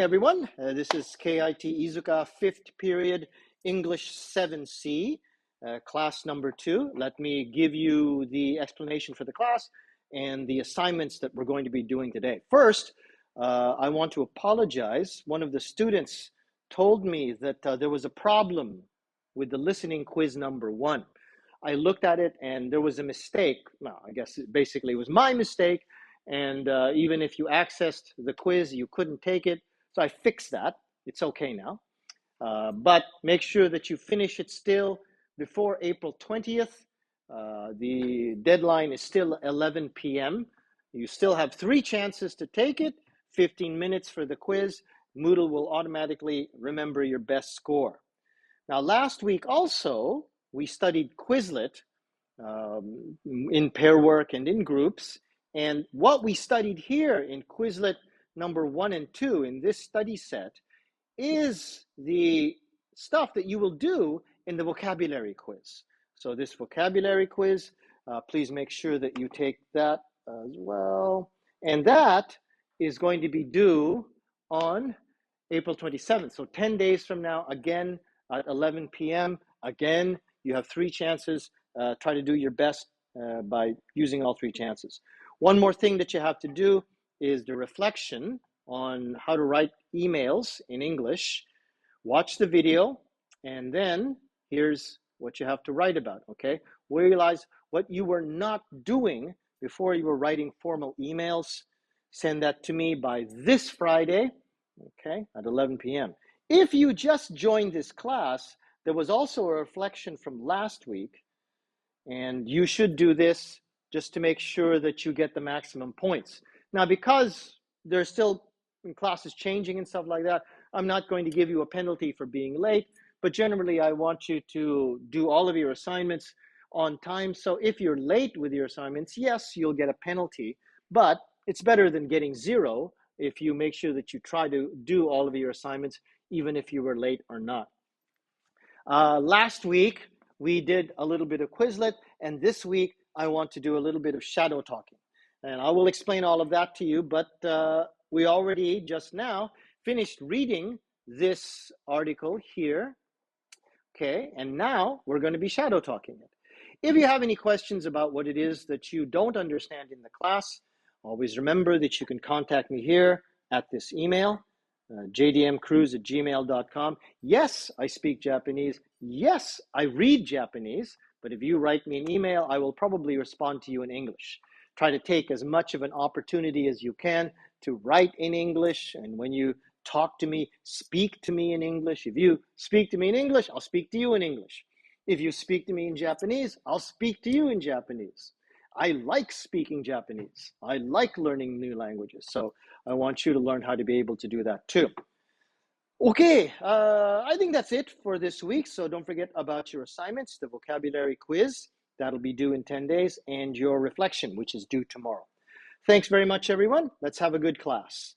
Everyone, this is KIT Iizuka 5th period English 7C, class number 2. Let me give you the explanation for the class and the assignments that we're going to be doing today. First, I want to apologize. One of the students told me that there was a problem with the listening quiz number 1. I looked at it and there was a mistake. Well, I guess basically it was my mistake. And even if you accessed the quiz, you couldn't take it. So I fixed that. It's okay now. But make sure that you finish it still before April 20th. The deadline is still 11 p.m. You still have 3 chances to take it, 15 minutes for the quiz. Moodle will automatically remember your best score. Now, last week also, we studied Quizlet in pair work and in groups. And what we studied here in Quizlet number 1 and 2 in this study set is the stuff that you will do in the vocabulary quiz. So this vocabulary quiz, please make sure that you take that as well. And that is going to be due on April 27th. So 10 days from now, again, at 11 p.m. Again, you have 3 chances. Try to do your best by using all 3 chances. One more thing that you have to do is the reflection on how to write emails in English. Watch the video, and then here's what you have to write about, okay? Realize what you were not doing before you were writing formal emails. Send that to me by this Friday, okay, at 11 p.m. If you just joined this class, there was also a reflection from last week, and you should do this just to make sure that you get the maximum points. Now, because there's still classes changing and stuff like that, I'm not going to give you a penalty for being late, but generally I want you to do all of your assignments on time. So if you're late with your assignments, yes, you'll get a penalty, but it's better than getting 0 if you make sure that you try to do all of your assignments, even if you were late or not. Last week, we did a little bit of Quizlet, and this week, I want to do a little bit of shadow talking. And I will explain all of that to you, but we already just now finished reading this article here, okay? And now we're going to be shadow talking it. If you have any questions about what it is that you don't understand in the class, always remember that you can contact me here at this email, jdmcruz@gmail.com. Yes, I speak Japanese. Yes, I read Japanese. But if you write me an email, I will probably respond to you in English. Try to take as much of an opportunity as you can to write in English. And when you talk to me, speak to me in English. If you speak to me in English, I'll speak to you in English. If you speak to me in Japanese, I'll speak to you in Japanese. I like speaking Japanese. I like learning new languages. So I want you to learn how to be able to do that too. Okay, I think that's it for this week. So don't forget about your assignments, the vocabulary quiz, that'll be due in 10 days, and your reflection, which is due tomorrow. Thanks very much, everyone. Let's have a good class.